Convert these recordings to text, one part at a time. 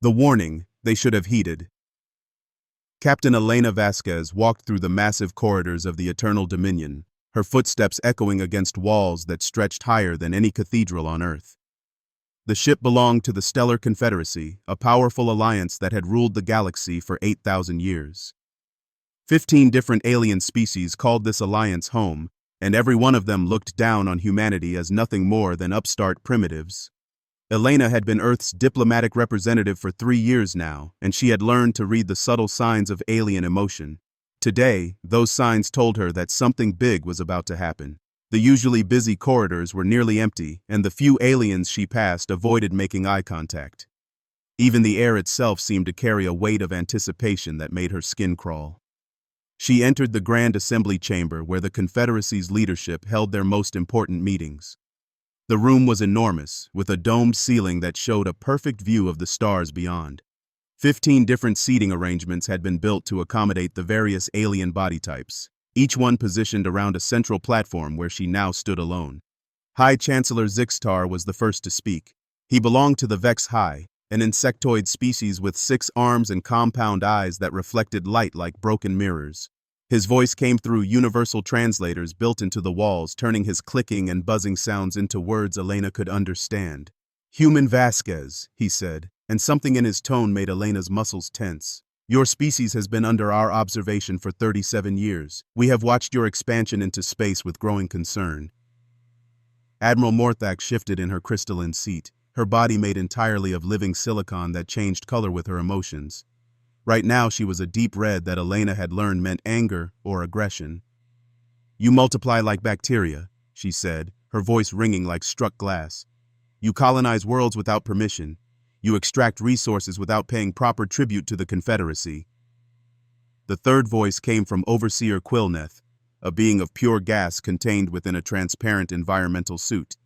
The warning they should have heeded. Captain Elena Vasquez walked through the massive corridors of the Eternal Dominion, her footsteps echoing against walls that stretched higher than any cathedral on Earth. The ship belonged to the Stellar Confederacy, a powerful alliance that had ruled the galaxy for 8,000 years. 15 different alien species called this alliance home, and every one of them looked down on humanity as nothing more than upstart primitives. Elena had been Earth's diplomatic representative for 3 years now, and she had learned to read the subtle signs of alien emotion. Today, those signs told her that something big was about to happen. The usually busy corridors were nearly empty, and the few aliens she passed avoided making eye contact. Even the air itself seemed to carry a weight of anticipation that made her skin crawl. She entered the Grand Assembly Chamber where the Confederacy's leadership held their most important meetings. The room was enormous, with a domed ceiling that showed a perfect view of the stars beyond. 15 different seating arrangements had been built to accommodate the various alien body types, each one positioned around a central platform where she now stood alone. High Chancellor Zixtar was the first to speak. He belonged to the Vex High, an insectoid species with 6 arms and compound eyes that reflected light like broken mirrors. His voice came through universal translators built into the walls, turning his clicking and buzzing sounds into words Elena could understand. "Human Vasquez," he said, and something in his tone made Elena's muscles tense. "Your species has been under our observation for 37 years. We have watched your expansion into space with growing concern." Admiral Morthak shifted in her crystalline seat, her body made entirely of living silicon that changed color with her emotions. Right now she was a deep red that Elena had learned meant anger or aggression. "You multiply like bacteria," she said, her voice ringing like struck glass. "You colonize worlds without permission. You extract resources without paying proper tribute to the Confederacy." The third voice came from Overseer Quilneth, a being of pure gas contained within a transparent environmental suit.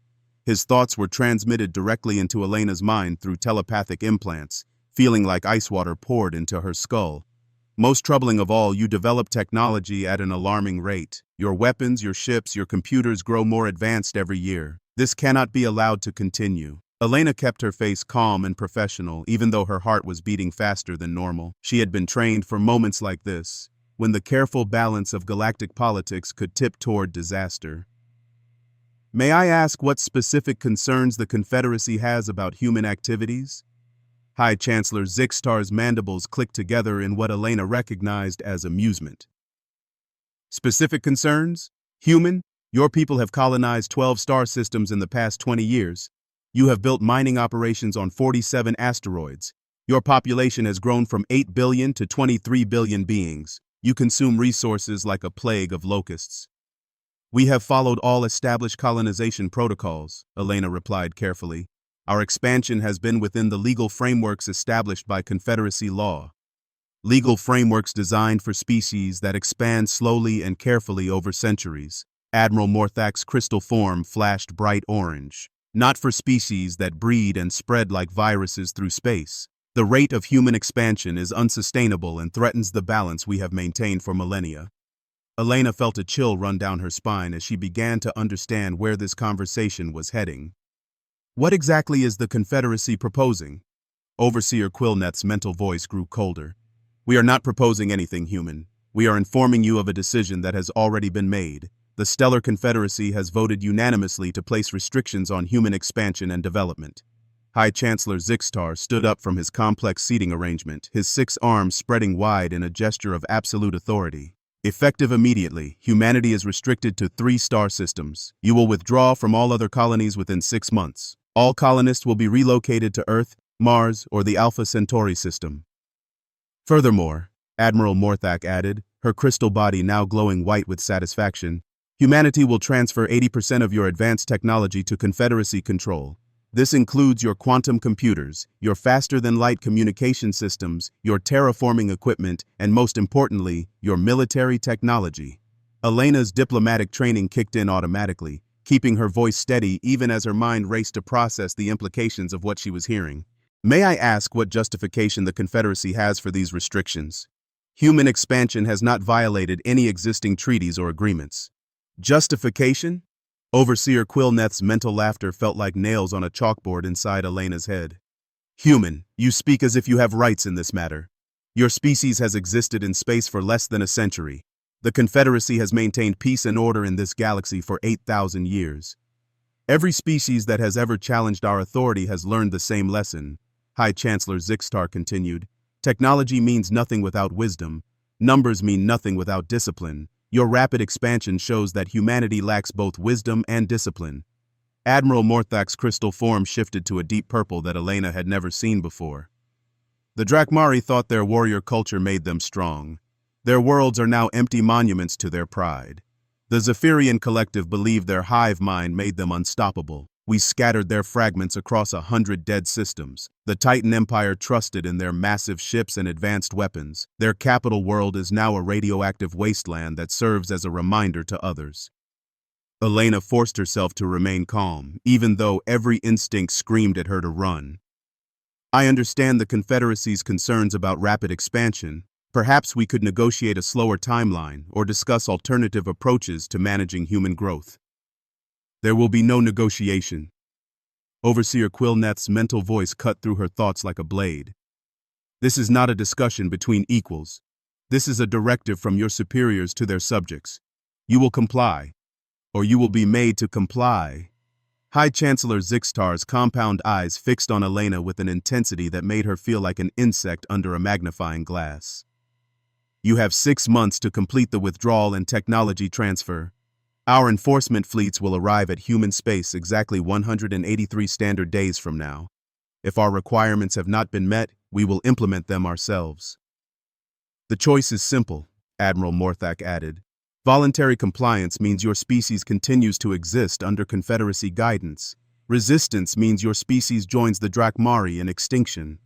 His thoughts were transmitted directly into Elena's mind through telepathic implants, feeling like ice water poured into her skull. "Most troubling of all, you develop technology at an alarming rate. Your weapons, your ships, your computers grow more advanced every year. This cannot be allowed to continue." Elena kept her face calm and professional, even though her heart was beating faster than normal. She had been trained for moments like this, when the careful balance of galactic politics could tip toward disaster. "May I ask what specific concerns the Confederacy has about human activities?" High Chancellor Zixtar's mandibles clicked together in what Elena recognized as amusement. "Specific concerns? Human? Your people have colonized 12 star systems in the past 20 years. You have built mining operations on 47 asteroids. Your population has grown from 8 billion to 23 billion beings. You consume resources like a plague of locusts." "We have followed all established colonization protocols," Elena replied carefully. "Our expansion has been within the legal frameworks established by Confederacy law. Legal frameworks designed for species that expand slowly and carefully over centuries." Admiral Morthak's crystal form flashed bright orange. "Not for species that breed and spread like viruses through space. The rate of human expansion is unsustainable and threatens the balance we have maintained for millennia." Elena felt a chill run down her spine as she began to understand where this conversation was heading. "What exactly is the Confederacy proposing?" Overseer Quilneth's mental voice grew colder. "We are not proposing anything human. We are informing you of a decision that has already been made. The Stellar Confederacy has voted unanimously to place restrictions on human expansion and development." High Chancellor Zixtar stood up from his complex seating arrangement, his 6 arms spreading wide in a gesture of absolute authority. "Effective immediately, humanity is restricted to 3 star systems. You will withdraw from all other colonies within 6 months. All colonists will be relocated to Earth, Mars, or the Alpha Centauri system." Furthermore, Admiral Morthak added, her crystal body now glowing white with satisfaction, "Humanity will transfer 80% of your advanced technology to Confederacy control. This includes your quantum computers, your faster-than-light communication systems, your terraforming equipment, and most importantly, your military technology." Elena's diplomatic training kicked in automatically, keeping her voice steady even as her mind raced to process the implications of what she was hearing. "May I ask what justification the Confederacy has for these restrictions? Human expansion has not violated any existing treaties or agreements." "Justification?" Overseer Quilneth's mental laughter felt like nails on a chalkboard inside Elena's head. Human, you speak as if you have rights in this matter. Your species has existed in space for less than a century. The Confederacy has maintained peace and order in this galaxy for 8,000 years. Every species that has ever challenged our authority has learned the same lesson. High Chancellor Zixtar continued. Technology means nothing without wisdom. Numbers mean nothing without discipline. Your rapid expansion shows that humanity lacks both wisdom and discipline. Admiral Morthak's crystal form shifted to a deep purple that Elena had never seen before. The Drakmari thought their warrior culture made them strong. Their worlds are now empty monuments to their pride. The Zephyrian collective believed their hive mind made them unstoppable. We scattered their fragments across 100 dead systems. The Titan Empire trusted in their massive ships and advanced weapons. Their capital world is now a radioactive wasteland that serves as a reminder to others. Elena forced herself to remain calm, even though every instinct screamed at her to run. I understand the Confederacy's concerns about rapid expansion. Perhaps we could negotiate a slower timeline or discuss alternative approaches to managing human growth. There will be no negotiation. Overseer Quilneth's mental voice cut through her thoughts like a blade. This is not a discussion between equals. This is a directive from your superiors to their subjects. You will comply, or you will be made to comply. High Chancellor Zixtar's compound eyes fixed on Elena with an intensity that made her feel like an insect under a magnifying glass. You have 6 months to complete the withdrawal and technology transfer. Our enforcement fleets will arrive at human space exactly 183 standard days from now. If our requirements have not been met, we will implement them ourselves. The choice is simple, Admiral Morthak added. Voluntary compliance means your species continues to exist under Confederacy guidance. Resistance means your species joins the Drakmari in extinction.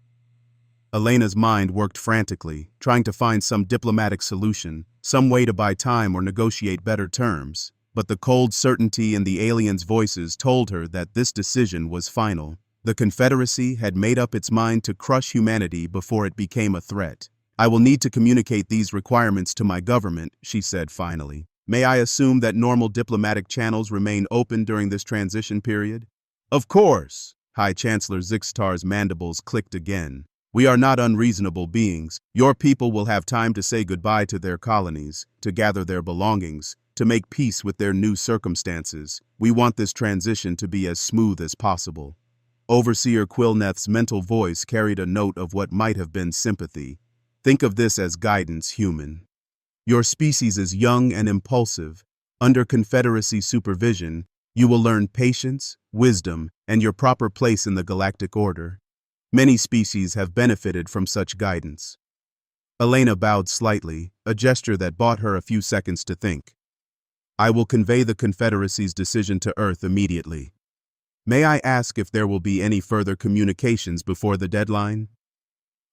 Elena's mind worked frantically, trying to find some diplomatic solution, some way to buy time or negotiate better terms. But the cold certainty in the aliens' voices told her that this decision was final. The Confederacy had made up its mind to crush humanity before it became a threat. I will need to communicate these requirements to my government, she said finally. May I assume that normal diplomatic channels remain open during this transition period? Of course. High Chancellor Zixtar's mandibles clicked again. We are not unreasonable beings. Your people will have time to say goodbye to their colonies, to gather their belongings, to make peace with their new circumstances. We want this transition to be as smooth as possible. Overseer Quilneth's mental voice carried a note of what might have been sympathy. Think of this as guidance, human. Your species is young and impulsive. Under Confederacy supervision, you will learn patience, wisdom, and your proper place in the galactic order. Many species have benefited from such guidance. Elena bowed slightly, a gesture that bought her a few seconds to think. I will convey the Confederacy's decision to Earth immediately. May I ask if there will be any further communications before the deadline?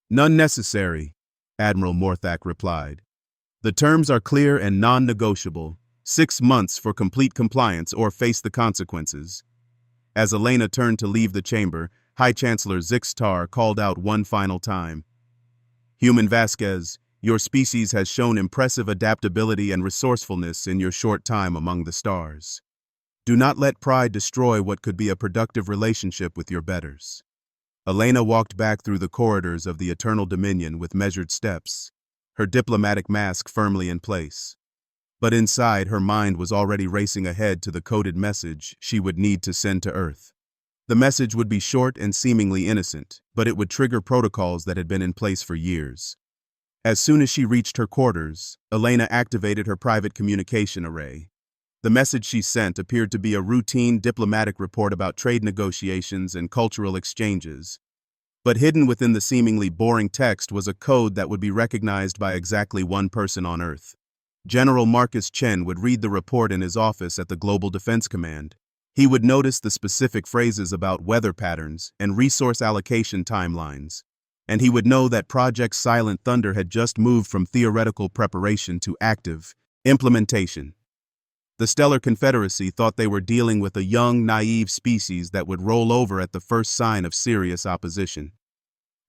None necessary, Admiral Morthak replied. The terms are clear and non-negotiable. 6 months for complete compliance or face the consequences. As Elena turned to leave the chamber, High Chancellor Zixtar called out one final time. Human Vasquez, your species has shown impressive adaptability and resourcefulness in your short time among the stars. Do not let pride destroy what could be a productive relationship with your betters. Elena walked back through the corridors of the Eternal Dominion with measured steps, her diplomatic mask firmly in place. But inside, her mind was already racing ahead to the coded message she would need to send to Earth. The message would be short and seemingly innocent, but it would trigger protocols that had been in place for years. As soon as she reached her quarters, Elena activated her private communication array. The message she sent appeared to be a routine diplomatic report about trade negotiations and cultural exchanges. But hidden within the seemingly boring text was a code that would be recognized by exactly one person on Earth. General Marcus Chen would read the report in his office at the Global Defense Command. He would notice the specific phrases about weather patterns and resource allocation timelines. And he would know that Project Silent Thunder had just moved from theoretical preparation to active implementation. The Stellar Confederacy thought they were dealing with a young, naive species that would roll over at the first sign of serious opposition.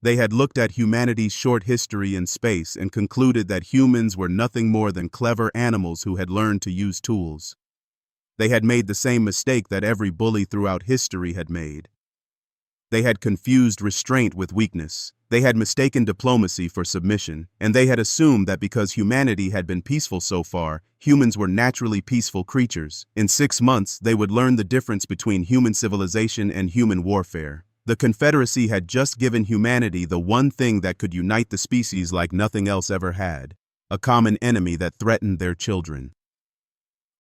They had looked at humanity's short history in space and concluded that humans were nothing more than clever animals who had learned to use tools. They had made the same mistake that every bully throughout history had made. They had confused restraint with weakness. They had mistaken diplomacy for submission, and they had assumed that because humanity had been peaceful so far, humans were naturally peaceful creatures. In 6 months, they would learn the difference between human civilization and human warfare. The Confederacy had just given humanity the one thing that could unite the species like nothing else ever had, a common enemy that threatened their children.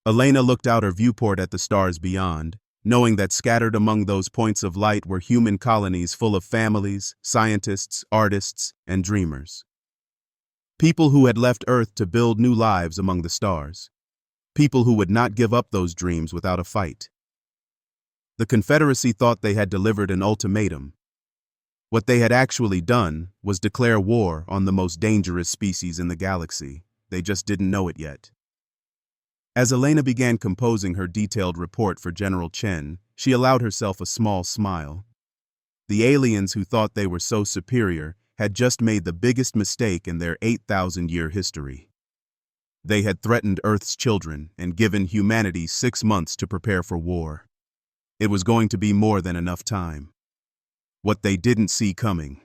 Elena looked out her viewport at the stars beyond, knowing that scattered among those points of light were human colonies full of families, scientists, artists, and dreamers. People who had left Earth to build new lives among the stars. People who would not give up those dreams without a fight. The Confederacy thought they had delivered an ultimatum. What they had actually done was declare war on the most dangerous species in the galaxy. They just didn't know it yet. As Elena began composing her detailed report for General Chen, she allowed herself a small smile. The aliens who thought they were so superior had just made the biggest mistake in their 8,000-year history. They had threatened Earth's children and given humanity 6 months to prepare for war. It was going to be more than enough time. What they didn't see coming.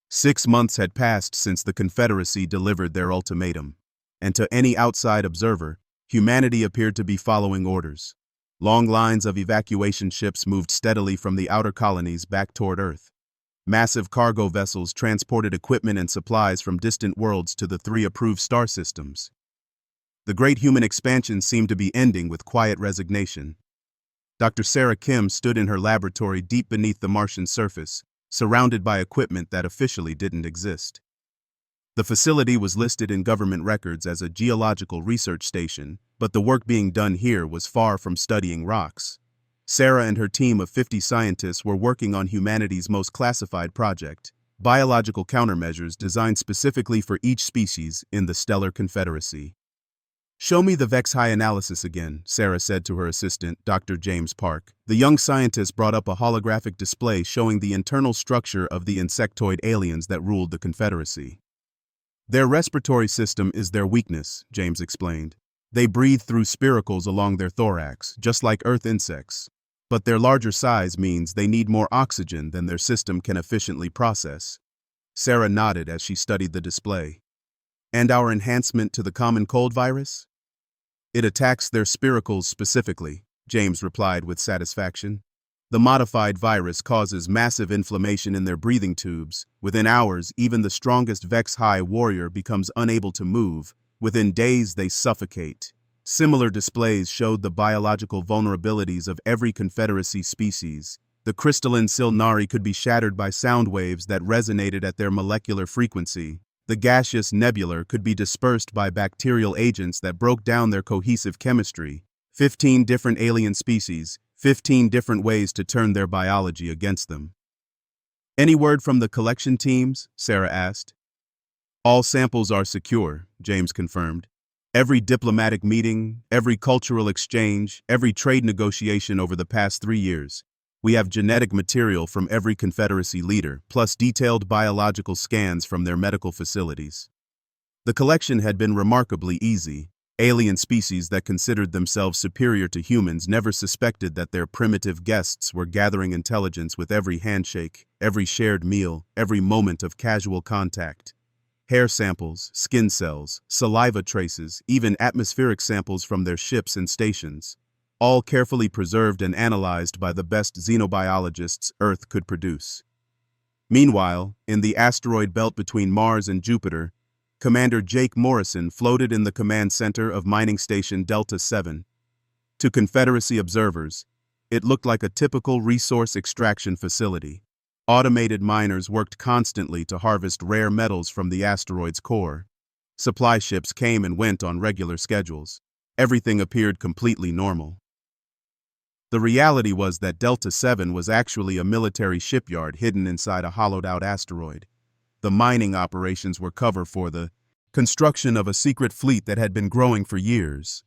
6 months had passed since the Confederacy delivered their ultimatum, and to any outside observer, humanity appeared to be following orders. Long lines of evacuation ships moved steadily from the outer colonies back toward Earth. Massive cargo vessels transported equipment and supplies from distant worlds to the 3 approved star systems. The great human expansion seemed to be ending with quiet resignation. Dr. Sarah Kim stood in her laboratory deep beneath the Martian surface, surrounded by equipment that officially didn't exist. The facility was listed in government records as a geological research station, but the work being done here was far from studying rocks. Sarah and her team of 50 scientists were working on humanity's most classified project, biological countermeasures designed specifically for each species in the Stellar Confederacy. "Show me the Vex-High analysis again," Sarah said to her assistant, Dr. James Park. The young scientist brought up a holographic display showing the internal structure of the insectoid aliens that ruled the Confederacy. "Their respiratory system is their weakness," James explained. "They breathe through spiracles along their thorax, just like Earth insects. But their larger size means they need more oxygen than their system can efficiently process." Sarah nodded as she studied the display. "And our enhancement to the common cold virus?" "It attacks their spiracles specifically," James replied with satisfaction. "The modified virus causes massive inflammation in their breathing tubes. Within hours, even the strongest Vex-High warrior becomes unable to move. Within days, they suffocate." Similar displays showed the biological vulnerabilities of every Confederacy species. The crystalline Silnari could be shattered by sound waves that resonated at their molecular frequency. The gaseous Nebular could be dispersed by bacterial agents that broke down their cohesive chemistry. 15 different alien species, 15 different ways to turn their biology against them. "Any word from the collection teams?" Sarah asked. "All samples are secure," James confirmed. "Every diplomatic meeting, every cultural exchange, every trade negotiation over the past 3 years. We have genetic material from every Confederacy leader, plus detailed biological scans from their medical facilities." The collection had been remarkably easy. Alien species that considered themselves superior to humans never suspected that their primitive guests were gathering intelligence with every handshake, every shared meal, every moment of casual contact. Hair samples, skin cells, saliva traces, even atmospheric samples from their ships and stations. All carefully preserved and analyzed by the best xenobiologists Earth could produce. Meanwhile, in the asteroid belt between Mars and Jupiter, Commander Jake Morrison floated in the command center of Mining Station Delta 7. To Confederacy observers, it looked like a typical resource extraction facility. Automated miners worked constantly to harvest rare metals from the asteroid's core. Supply ships came and went on regular schedules. Everything appeared completely normal. The reality was that Delta 7 was actually a military shipyard hidden inside a hollowed-out asteroid. The mining operations were cover for the construction of a secret fleet that had been growing for years.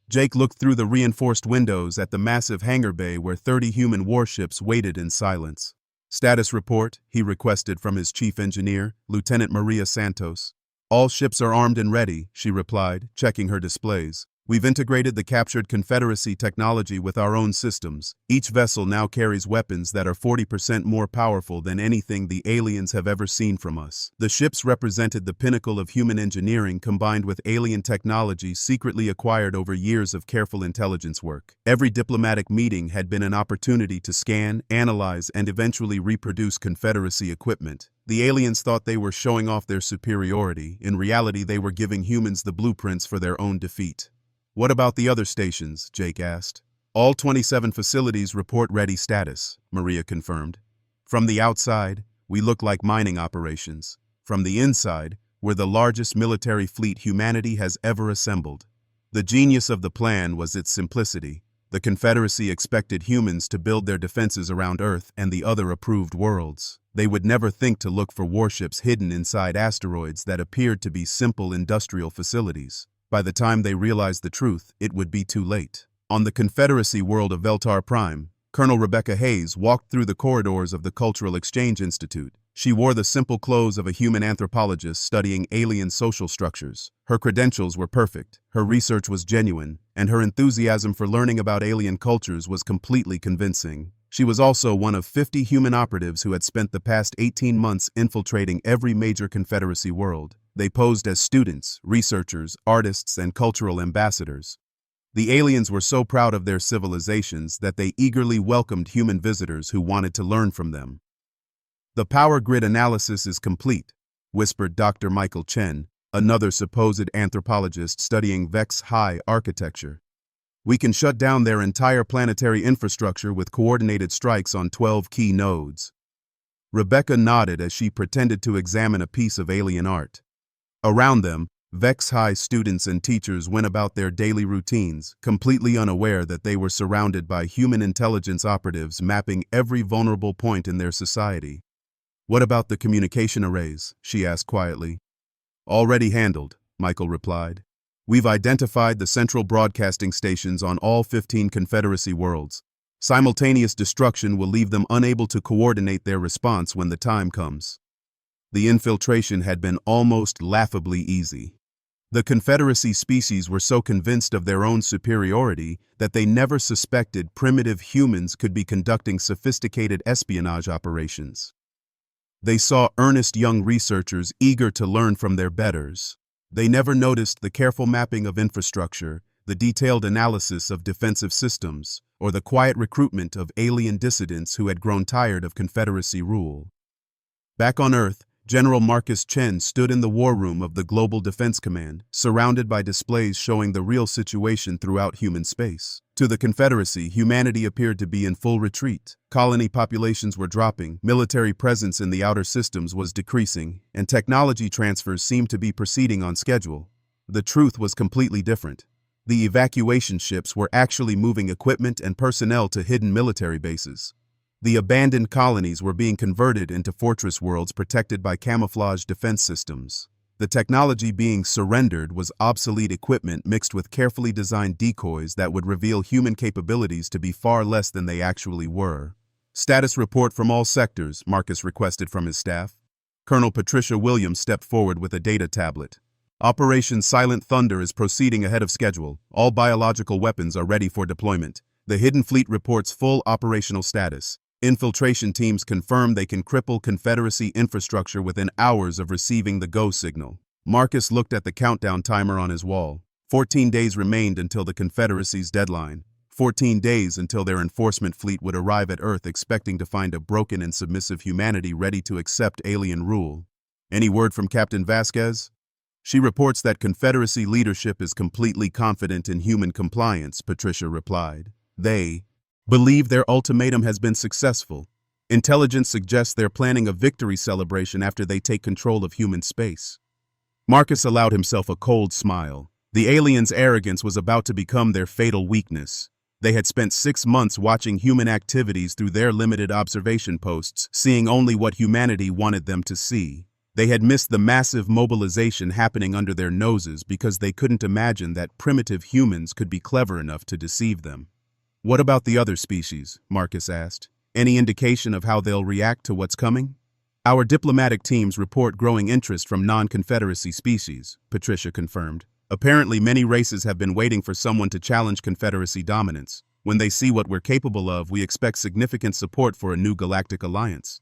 Jake looked through the reinforced windows at the massive hangar bay where 30 human warships waited in silence. "Status report," he requested from his chief engineer, Lieutenant Maria Santos. "All ships are armed and ready," she replied, checking her displays. We've integrated the captured Confederacy technology with our own systems. Each vessel now carries weapons that are 40% more powerful than anything the aliens have ever seen from us. The ships represented the pinnacle of human engineering combined with alien technology secretly acquired over years of careful intelligence work. Every diplomatic meeting had been an opportunity to scan, analyze, and eventually reproduce Confederacy equipment. The aliens thought they were showing off their superiority. In reality, they were giving humans the blueprints for their own defeat. What about the other stations? Jake asked. All 27 facilities report ready status, Maria confirmed. From the outside, we look like mining operations. From the inside, we're the largest military fleet humanity has ever assembled. The genius of the plan was its simplicity. The Confederacy expected humans to build their defenses around Earth and the other approved worlds. They would never think to look for warships hidden inside asteroids that appeared to be simple industrial facilities. By the time they realized the truth, it would be too late. On the Confederacy world of Veltar Prime, Colonel Rebecca Hayes walked through the corridors of the Cultural Exchange Institute. She wore the simple clothes of a human anthropologist studying alien social structures. Her credentials were perfect, her research was genuine, and her enthusiasm for learning about alien cultures was completely convincing. She was also one of 50 human operatives who had spent the past 18 months infiltrating every major Confederacy world. They posed as students, researchers, artists, and cultural ambassadors. The aliens were so proud of their civilizations that they eagerly welcomed human visitors who wanted to learn from them. The power grid analysis is complete, whispered Dr. Michael Chen, another supposed anthropologist studying Vex High architecture. We can shut down their entire planetary infrastructure with coordinated strikes on 12 key nodes. Rebecca nodded as she pretended to examine a piece of alien art. Around them, Vex High students and teachers went about their daily routines, completely unaware that they were surrounded by human intelligence operatives mapping every vulnerable point in their society. What about the communication arrays? She asked quietly. Already handled, Michael replied. We've identified the central broadcasting stations on all 15 Confederacy worlds. Simultaneous destruction will leave them unable to coordinate their response when the time comes. The infiltration had been almost laughably easy. The Confederacy species were so convinced of their own superiority that they never suspected primitive humans could be conducting sophisticated espionage operations. They saw earnest young researchers eager to learn from their betters. They never noticed the careful mapping of infrastructure, the detailed analysis of defensive systems, or the quiet recruitment of alien dissidents who had grown tired of Confederacy rule. Back on Earth, General Marcus Chen stood in the war room of the Global Defense Command, surrounded by displays showing the real situation throughout human space. To the Confederacy, humanity appeared to be in full retreat. Colony populations were dropping, military presence in the outer systems was decreasing, and technology transfers seemed to be proceeding on schedule. The truth was completely different. The evacuation ships were actually moving equipment and personnel to hidden military bases. The abandoned colonies were being converted into fortress worlds protected by camouflage defense systems. The technology being surrendered was obsolete equipment mixed with carefully designed decoys that would reveal human capabilities to be far less than they actually were. Status report from all sectors, Marcus requested from his staff. Colonel Patricia Williams stepped forward with a data tablet. Operation Silent Thunder is proceeding ahead of schedule. All biological weapons are ready for deployment. The Hidden Fleet reports full operational status. Infiltration teams confirm they can cripple Confederacy infrastructure within hours of receiving the go signal. Marcus looked at the countdown timer on his wall. 14 days remained until the Confederacy's deadline. 14 days until their enforcement fleet would arrive at Earth expecting to find a broken and submissive humanity ready to accept alien rule. Any word from Captain Vasquez? She reports that Confederacy leadership is completely confident in human compliance, Patricia replied. They believe their ultimatum has been successful. Intelligence suggests they're planning a victory celebration after they take control of human space. Marcus allowed himself a cold smile. The aliens' arrogance was about to become their fatal weakness. They had spent 6 months watching human activities through their limited observation posts, seeing only what humanity wanted them to see. They had missed the massive mobilization happening under their noses because they couldn't imagine that primitive humans could be clever enough to deceive them. What about the other species? Marcus asked. Any indication of how they'll react to what's coming? Our diplomatic teams report growing interest from non-Confederacy species, Patricia confirmed. Apparently, many races have been waiting for someone to challenge Confederacy dominance. When they see what we're capable of, we expect significant support for a new galactic alliance.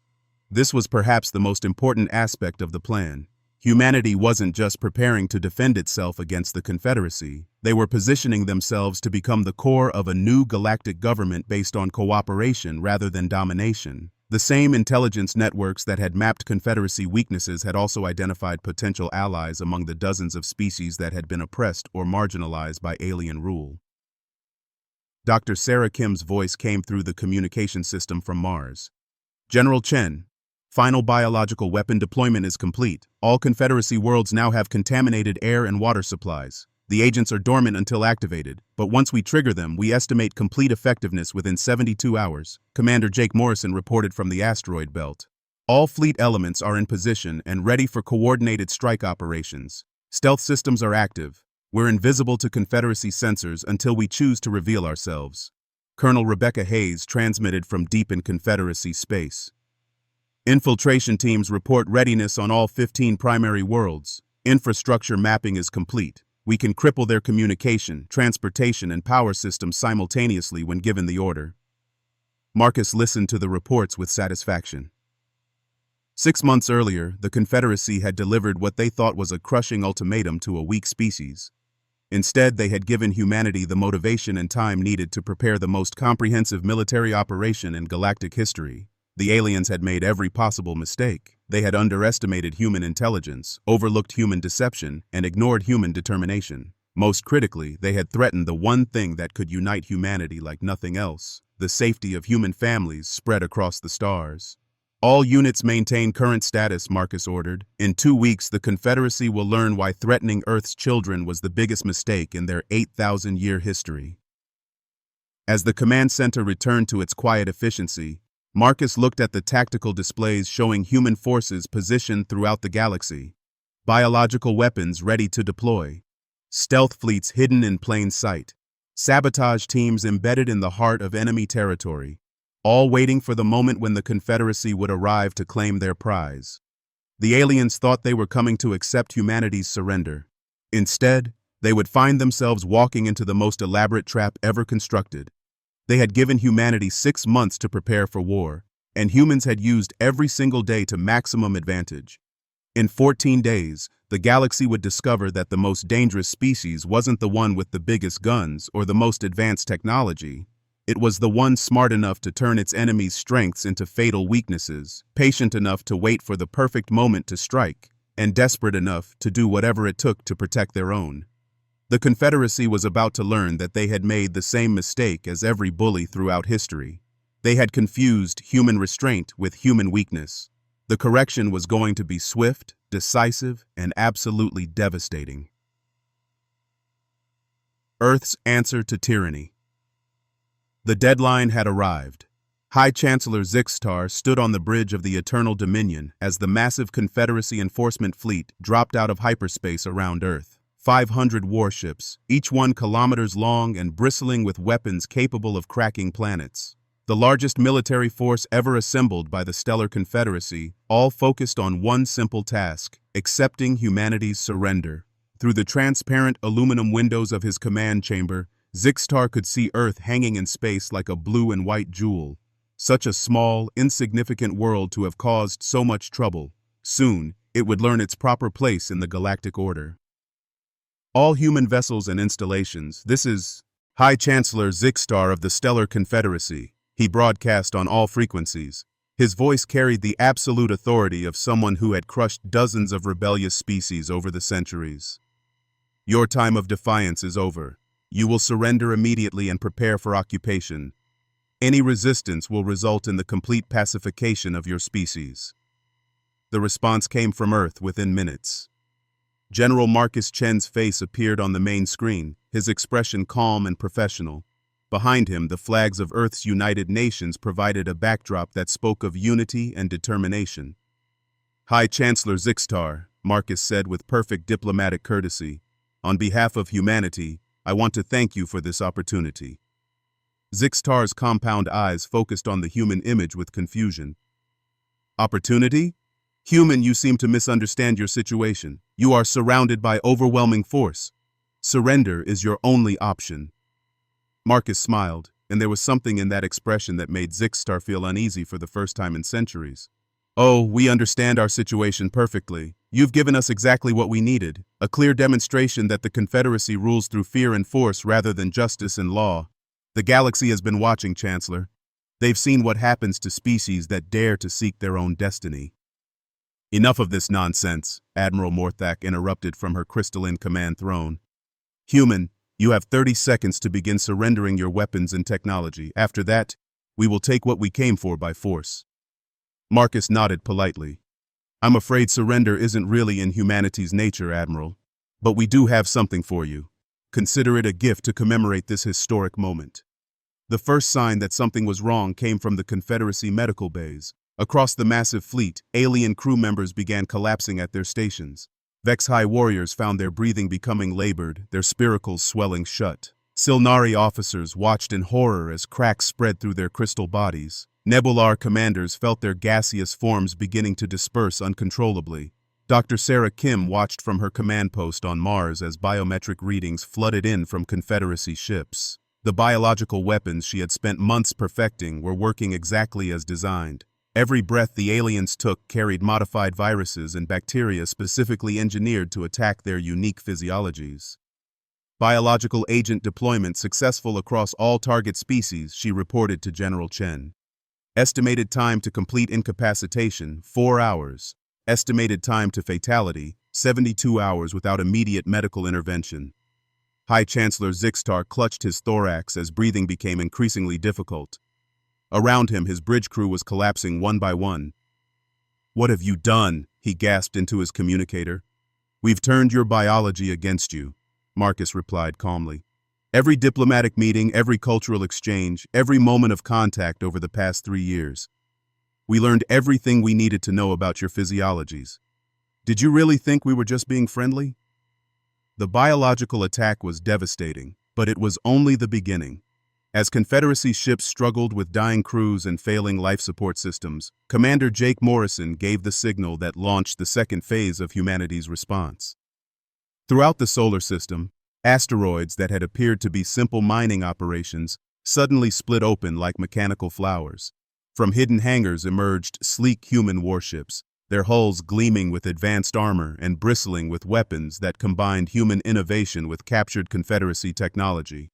This was perhaps the most important aspect of the plan. Humanity wasn't just preparing to defend itself against the Confederacy, they were positioning themselves to become the core of a new galactic government based on cooperation rather than domination. The same intelligence networks that had mapped Confederacy weaknesses had also identified potential allies among the dozens of species that had been oppressed or marginalized by alien rule. Dr. Sarah Kim's voice came through the communication system from Mars. General Chen, final biological weapon deployment is complete. All Confederacy worlds now have contaminated air and water supplies. The agents are dormant until activated, but once we trigger them, we estimate complete effectiveness within 72 hours, Commander Jake Morrison reported from the asteroid belt. All fleet elements are in position and ready for coordinated strike operations. Stealth systems are active. We're invisible to Confederacy sensors until we choose to reveal ourselves. Colonel Rebecca Hayes transmitted from deep in Confederacy space. Infiltration teams report readiness on all 15 primary worlds. Infrastructure mapping is complete. We can cripple their communication, transportation, and power systems simultaneously when given the order. Marcus listened to the reports with satisfaction. 6 months earlier, the Confederacy had delivered what they thought was a crushing ultimatum to a weak species. Instead, they had given humanity the motivation and time needed to prepare the most comprehensive military operation in galactic history. The aliens had made every possible mistake. They had underestimated human intelligence, overlooked human deception, and ignored human determination. Most critically, they had threatened the one thing that could unite humanity like nothing else: the safety of human families spread across the stars. All units maintain current status, Marcus ordered. In 2 weeks, the Confederacy will learn why threatening Earth's children was the biggest mistake in their 8,000-year history. As the command center returned to its quiet efficiency, Marcus looked at the tactical displays showing human forces positioned throughout the galaxy. Biological weapons ready to deploy. Stealth fleets hidden in plain sight. Sabotage teams embedded in the heart of enemy territory, all waiting for the moment when the Confederacy would arrive to claim their prize. The aliens thought they were coming to accept humanity's surrender. Instead, they would find themselves walking into the most elaborate trap ever constructed. They had given humanity 6 months to prepare for war, and humans had used every single day to maximum advantage. In 14 days, the galaxy would discover that the most dangerous species wasn't the one with the biggest guns or the most advanced technology. It was the one smart enough to turn its enemies' strengths into fatal weaknesses, patient enough to wait for the perfect moment to strike, and desperate enough to do whatever it took to protect their own. The Confederacy was about to learn that they had made the same mistake as every bully throughout history. They had confused human restraint with human weakness. The correction was going to be swift, decisive, and absolutely devastating. Earth's answer to tyranny. The deadline had arrived. High Chancellor Zixtar stood on the bridge of the Eternal Dominion as the massive Confederacy enforcement fleet dropped out of hyperspace around Earth. 500 warships, each one kilometers long and bristling with weapons capable of cracking planets. The largest military force ever assembled by the Stellar Confederacy, all focused on one simple task: accepting humanity's surrender. Through the transparent aluminum windows of his command chamber, Zixtar could see Earth hanging in space like a blue and white jewel. Such a small, insignificant world to have caused so much trouble. Soon, it would learn its proper place in the galactic order. All human vessels and installations, this is High Chancellor Zixtar of the Stellar Confederacy. He broadcast on all frequencies. His voice carried the absolute authority of someone who had crushed dozens of rebellious species over the centuries. Your time of defiance is over. You will surrender immediately and prepare for occupation. Any resistance will result in the complete pacification of your species. The response came from Earth within minutes. General Marcus Chen's face appeared on the main screen, his expression calm and professional. Behind him, the flags of Earth's United Nations provided a backdrop that spoke of unity and determination. High Chancellor Zixtar, Marcus said with perfect diplomatic courtesy, on behalf of humanity, I want to thank you for this opportunity. Zixtar's compound eyes focused on the human image with confusion. Opportunity? Human, you seem to misunderstand your situation. You are surrounded by overwhelming force. Surrender is your only option. Marcus smiled, and there was something in that expression that made Zixstar feel uneasy for the first time in centuries. Oh, we understand our situation perfectly. You've given us exactly what we needed, a clear demonstration that the Confederacy rules through fear and force rather than justice and law. The galaxy has been watching, Chancellor. They've seen what happens to species that dare to seek their own destiny. Enough of this nonsense, Admiral Morthak interrupted from her crystalline command throne. Human, you have 30 seconds to begin surrendering your weapons and technology. After that, we will take what we came for by force. Marcus nodded politely. I'm afraid surrender isn't really in humanity's nature, Admiral. But we do have something for you. Consider it a gift to commemorate this historic moment. The first sign that something was wrong came from the Confederacy medical bays. Across the massive fleet, alien crew members began collapsing at their stations. Vex-High warriors found their breathing becoming labored, their spiracles swelling shut. Silnari officers watched in horror as cracks spread through their crystal bodies. Nebular commanders felt their gaseous forms beginning to disperse uncontrollably. Dr. Sarah Kim watched from her command post on Mars as biometric readings flooded in from Confederacy ships. The biological weapons she had spent months perfecting were working exactly as designed. Every breath the aliens took carried modified viruses and bacteria specifically engineered to attack their unique physiologies. Biological agent deployment successful across all target species, she reported to General Chen. Estimated time to complete incapacitation, 4 hours. Estimated time to fatality, 72 hours without immediate medical intervention. High Chancellor Zixstar clutched his thorax as breathing became increasingly difficult. Around him, his bridge crew was collapsing one by one. What have you done? He gasped into his communicator. We've turned your biology against you, Marcus replied calmly. Every diplomatic meeting, every cultural exchange, every moment of contact over the past 3 years. We learned everything we needed to know about your physiologies. Did you really think we were just being friendly? The biological attack was devastating, but it was only the beginning. As Confederacy ships struggled with dying crews and failing life support systems, Commander Jake Morrison gave the signal that launched the second phase of humanity's response. Throughout the solar system, asteroids that had appeared to be simple mining operations suddenly split open like mechanical flowers. From hidden hangars emerged sleek human warships, their hulls gleaming with advanced armor and bristling with weapons that combined human innovation with captured Confederacy technology.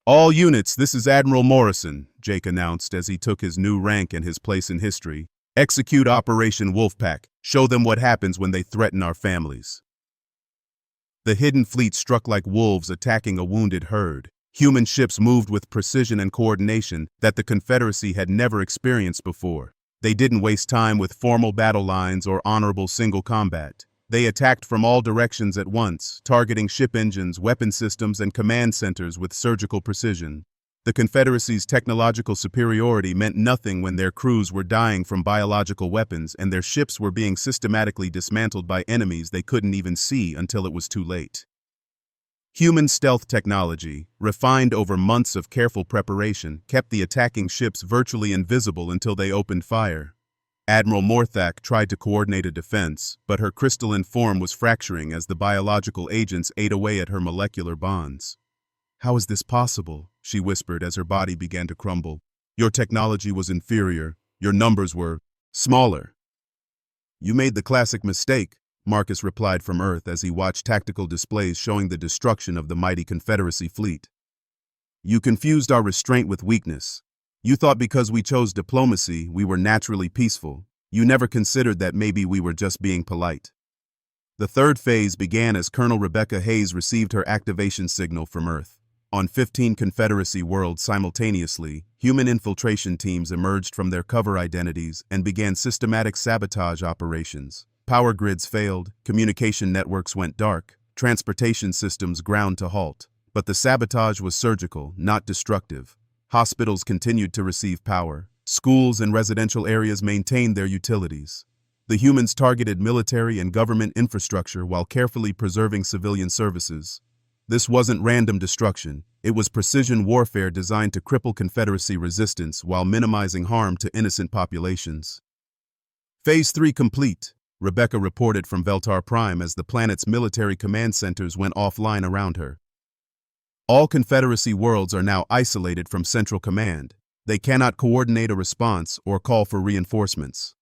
All units, this is Admiral Morrison, Jake announced as he took his new rank and his place in history. Execute Operation Wolfpack. Show them what happens when they threaten our families. The hidden fleet struck like wolves attacking a wounded herd. Human ships moved with precision and coordination that the Confederacy had never experienced before. They didn't waste time with formal battle lines or honorable single combat. They attacked from all directions at once, targeting ship engines, weapon systems, and command centers with surgical precision. The Confederacy's technological superiority meant nothing when their crews were dying from biological weapons and their ships were being systematically dismantled by enemies they couldn't even see until it was too late. Human stealth technology, refined over months of careful preparation, kept the attacking ships virtually invisible until they opened fire. Admiral Morthak tried to coordinate a defense, but her crystalline form was fracturing as the biological agents ate away at her molecular bonds. How is this possible? She whispered as her body began to crumble. Your technology was inferior. Your numbers were smaller. You made the classic mistake, Marcus replied from Earth as he watched tactical displays showing the destruction of the mighty Confederacy fleet. You confused our restraint with weakness. You thought because we chose diplomacy, we were naturally peaceful. You never considered that maybe we were just being polite. The third phase began as Colonel Rebecca Hayes received her activation signal from Earth. On 15 Confederacy worlds simultaneously, human infiltration teams emerged from their cover identities and began systematic sabotage operations. Power grids failed, communication networks went dark, transportation systems ground to halt. But the sabotage was surgical, not destructive. Hospitals continued to receive power. Schools and residential areas maintained their utilities. The humans targeted military and government infrastructure while carefully preserving civilian services. This wasn't random destruction. It was precision warfare designed to cripple Confederacy resistance while minimizing harm to innocent populations. Phase 3 complete, Rebecca reported from Veltar Prime as the planet's military command centers went offline around her. All Confederacy worlds are now isolated from Central Command. They cannot coordinate a response or call for reinforcements.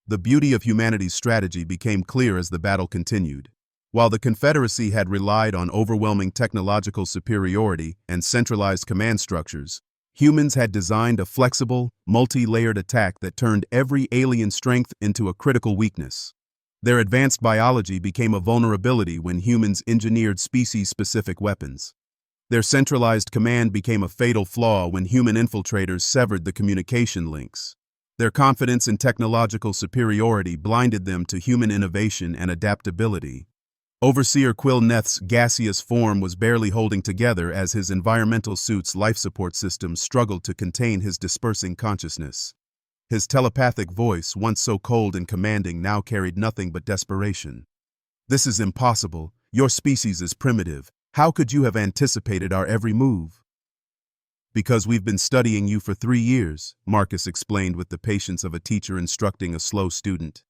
The beauty of humanity's strategy became clear as the battle continued. While the Confederacy had relied on overwhelming technological superiority and centralized command structures, humans had designed a flexible, multi-layered attack that turned every alien strength into a critical weakness. Their advanced biology became a vulnerability when humans engineered species-specific weapons. Their centralized command became a fatal flaw when human infiltrators severed the communication links. Their confidence in technological superiority blinded them to human innovation and adaptability. Overseer Quill Neth's gaseous form was barely holding together as his environmental suit's life support system struggled to contain his dispersing consciousness. His telepathic voice, once so cold and commanding, now carried nothing but desperation. "This is impossible. Your species is primitive. How could you have anticipated our every move?" "Because we've been studying you for 3 years," Marcus explained with the patience of a teacher instructing a slow student.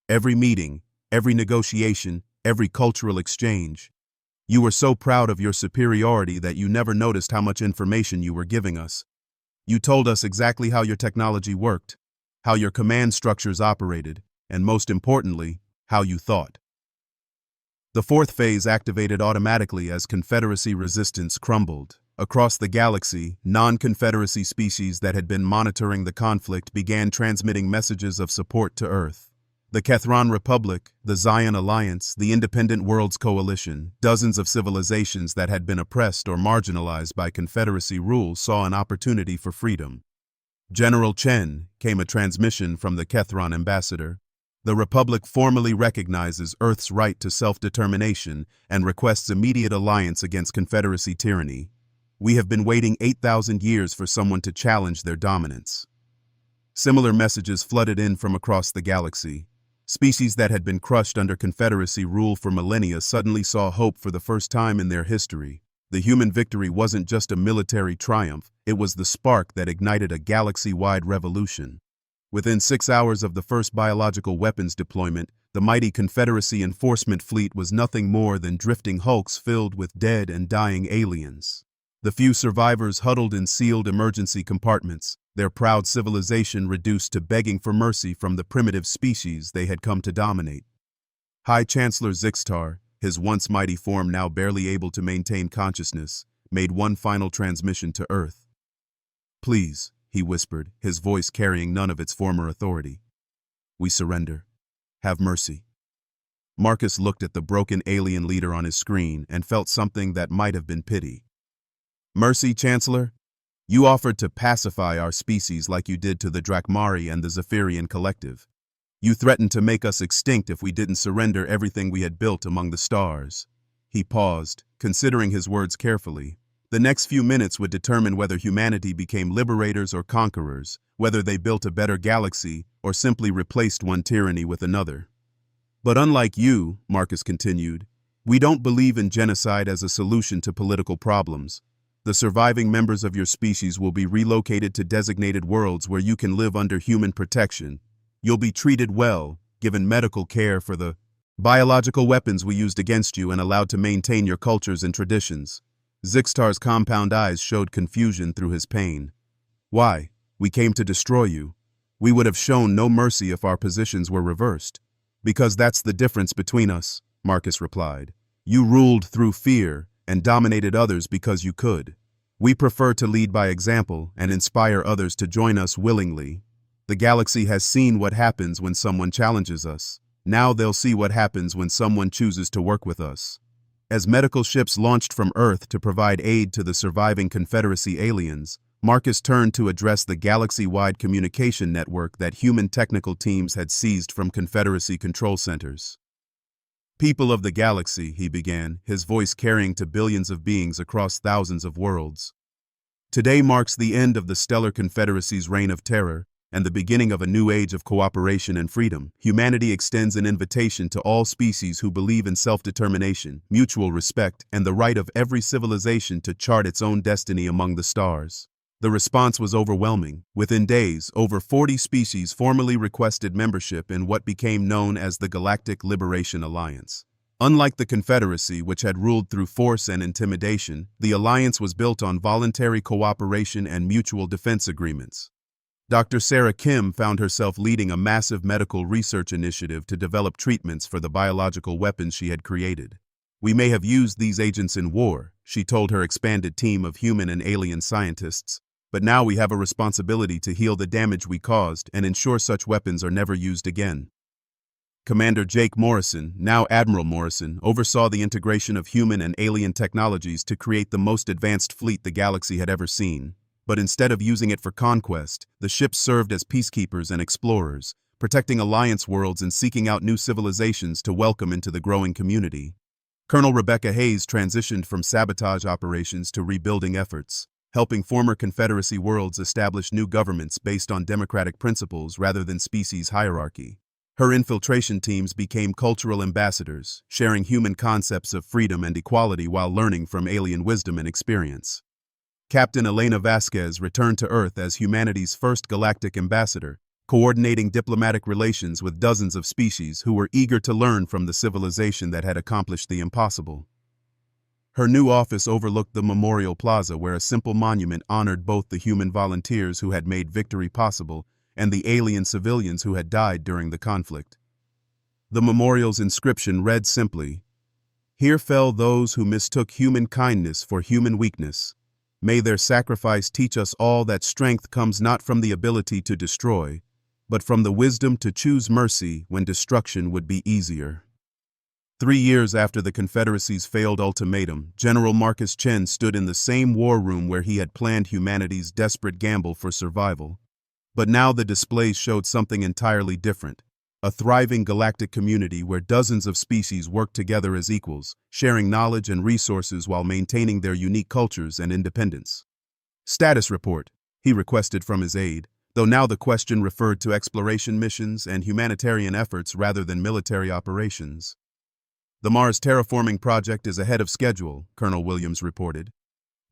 "Every meeting, every negotiation, every cultural exchange. You were so proud of your superiority that you never noticed how much information you were giving us. You told us exactly how your technology worked, how your command structures operated, and most importantly, how you thought." The fourth phase activated automatically as Confederacy resistance crumbled. Across the galaxy, non-Confederacy species that had been monitoring the conflict began transmitting messages of support to Earth. The Kethron Republic, the Zion Alliance, the Independent Worlds Coalition, dozens of civilizations that had been oppressed or marginalized by Confederacy rule saw an opportunity for freedom. "General Chen," came a transmission from the Kethron ambassador, "the Republic formally recognizes Earth's right to self-determination and requests immediate alliance against Confederacy tyranny. We have been waiting 8,000 years for someone to challenge their dominance." Similar messages flooded in from across the galaxy. Species that had been crushed under Confederacy rule for millennia suddenly saw hope for the first time in their history. The human victory wasn't just a military triumph, it was the spark that ignited a galaxy-wide revolution. Within 6 hours of the first biological weapons deployment, the mighty Confederacy enforcement fleet was nothing more than drifting hulks filled with dead and dying aliens. The few survivors huddled in sealed emergency compartments, their proud civilization reduced to begging for mercy from the primitive species they had come to dominate. High Chancellor Zixtar, his once mighty form now barely able to maintain consciousness, made one final transmission to Earth. "Please," he whispered, his voice carrying none of its former authority. "We surrender. Have mercy." Marcus looked at the broken alien leader on his screen and felt something that might have been pity. "Mercy, Chancellor? You offered to pacify our species like you did to the Drakmari and the Zephyrian Collective. You threatened to make us extinct if we didn't surrender everything we had built among the stars." He paused, considering his words carefully. The next few minutes would determine whether humanity became liberators or conquerors, whether they built a better galaxy or simply replaced one tyranny with another. "But unlike you," Marcus continued, "we don't believe in genocide as a solution to political problems. The surviving members of your species will be relocated to designated worlds where you can live under human protection. You'll be treated well, given medical care for the biological weapons we used against you, and allowed to maintain your cultures and traditions." Zixtar's compound eyes showed confusion through his pain. "Why? We came to destroy you. We would have shown no mercy if our positions were reversed." "Because that's the difference between us," Marcus replied. "You ruled through fear and dominated others because you could. We prefer to lead by example and inspire others to join us willingly. The galaxy has seen what happens when someone challenges us. Now they'll see what happens when someone chooses to work with us." As medical ships launched from Earth to provide aid to the surviving Confederacy aliens, Marcus turned to address the galaxy-wide communication network that human technical teams had seized from Confederacy control centers. "People of the galaxy," he began, his voice carrying to billions of beings across thousands of worlds. "Today marks the end of the Stellar Confederacy's reign of terror and the beginning of a new age of cooperation and freedom. Humanity extends an invitation to all species who believe in self-determination, mutual respect, and the right of every civilization to chart its own destiny among the stars. The response was overwhelming. Within days, over 40 species formally requested membership in what became known as the Galactic Liberation Alliance. Unlike the Confederacy, which had ruled through force and intimidation, the alliance was built on voluntary cooperation and mutual defense agreements. Dr. Sarah Kim found herself leading a massive medical research initiative to develop treatments for the biological weapons she had created. "We may have used these agents in war," she told her expanded team of human and alien scientists, "but now we have a responsibility to heal the damage we caused and ensure such weapons are never used again." Commander Jake Morrison, now Admiral Morrison, oversaw the integration of human and alien technologies to create the most advanced fleet the galaxy had ever seen. But instead of using it for conquest, the ships served as peacekeepers and explorers, protecting Alliance worlds and seeking out new civilizations to welcome into the growing community. Colonel Rebecca Hayes transitioned from sabotage operations to rebuilding efforts, helping former Confederacy worlds establish new governments based on democratic principles rather than species hierarchy. Her infiltration teams became cultural ambassadors, sharing human concepts of freedom and equality while learning from alien wisdom and experience. Captain Elena Vasquez returned to Earth as humanity's first galactic ambassador, coordinating diplomatic relations with dozens of species who were eager to learn from the civilization that had accomplished the impossible. Her new office overlooked the Memorial Plaza, where a simple monument honored both the human volunteers who had made victory possible and the alien civilians who had died during the conflict. The memorial's inscription read simply, "Here fell those who mistook human kindness for human weakness. May their sacrifice teach us all that strength comes not from the ability to destroy, but from the wisdom to choose mercy when destruction would be easier." 3 years after the Confederacy's failed ultimatum, General Marcus Chen stood in the same war room where he had planned humanity's desperate gamble for survival. But now the displays showed something entirely different. A thriving galactic community where dozens of species worked together as equals, sharing knowledge and resources while maintaining their unique cultures and independence. "Status report," he requested from his aide, though now the question referred to exploration missions and humanitarian efforts rather than military operations. "The Mars terraforming project is ahead of schedule," Colonel Williams reported.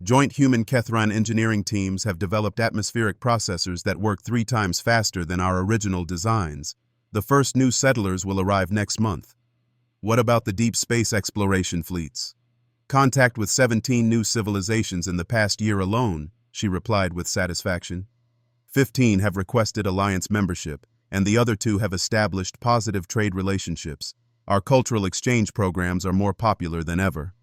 "Joint human-Kethran engineering teams have developed atmospheric processors that work 3 times faster than our original designs. The first new settlers will arrive next month." "What about the deep space exploration fleets?" "Contact with 17 new civilizations in the past year alone," she replied with satisfaction. 15 have requested alliance membership, and the other 2 have established positive trade relationships. Our cultural exchange programs are more popular than ever.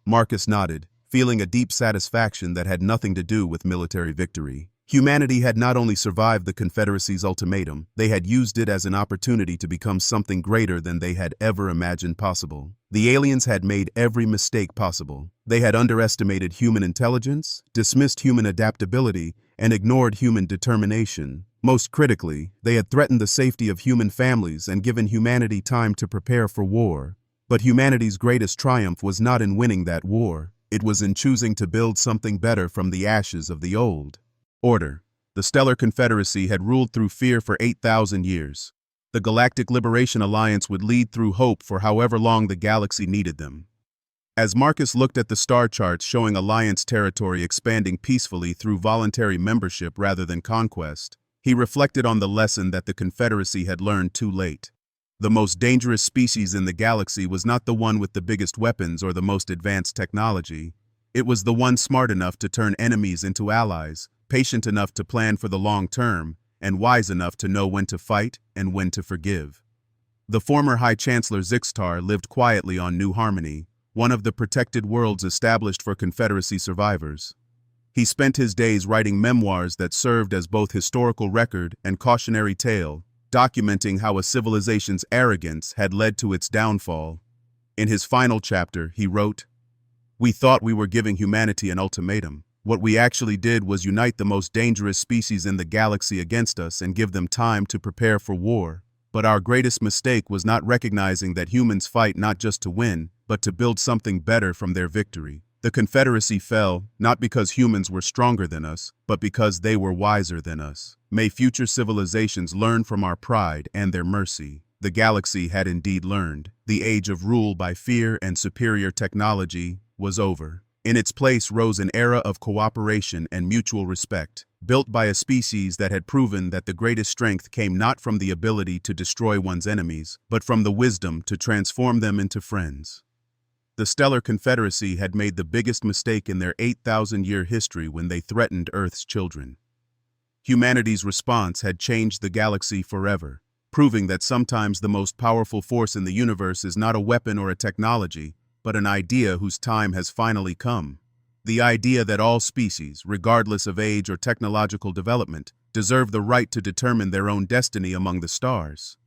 Marcus nodded, feeling a deep satisfaction that had nothing to do with military victory. Humanity had not only survived the Confederacy's ultimatum, they had used it as an opportunity to become something greater than they had ever imagined possible. The aliens had made every mistake possible. They had underestimated human intelligence, dismissed human adaptability, and ignored human determination. Most critically, they had threatened the safety of human families and given humanity time to prepare for war. But humanity's greatest triumph was not in winning that war. It was in choosing to build something better from the ashes of the old. Order. The Stellar Confederacy had ruled through fear for 8,000 years. The Galactic Liberation Alliance would lead through hope for however long the galaxy needed them. As Marcus looked at the star charts showing Alliance territory expanding peacefully through voluntary membership rather than conquest, he reflected on the lesson that the Confederacy had learned too late. The most dangerous species in the galaxy was not the one with the biggest weapons or the most advanced technology. It was the one smart enough to turn enemies into allies, patient enough to plan for the long term, and wise enough to know when to fight and when to forgive. The former High Chancellor Zixtar lived quietly on New Harmony, one of the protected worlds established for Confederacy survivors. He spent his days writing memoirs that served as both historical record and cautionary tale, documenting how a civilization's arrogance had led to its downfall. In his final chapter, he wrote, "We thought we were giving humanity an ultimatum. What we actually did was unite the most dangerous species in the galaxy against us and give them time to prepare for war. But our greatest mistake was not recognizing that humans fight not just to win, but to build something better from their victory. The Confederacy fell, not because humans were stronger than us, but because they were wiser than us. May future civilizations learn from our pride and their mercy." The galaxy had indeed learned. The age of rule by fear and superior technology was over. In its place rose an era of cooperation and mutual respect, built by a species that had proven that the greatest strength came not from the ability to destroy one's enemies, but from the wisdom to transform them into friends. The Stellar Confederacy had made the biggest mistake in their 8,000-year history when they threatened Earth's children. Humanity's response had changed the galaxy forever, proving that sometimes the most powerful force in the universe is not a weapon or a technology, but an idea whose time has finally come. The idea that all species, regardless of age or technological development, deserve the right to determine their own destiny among the stars.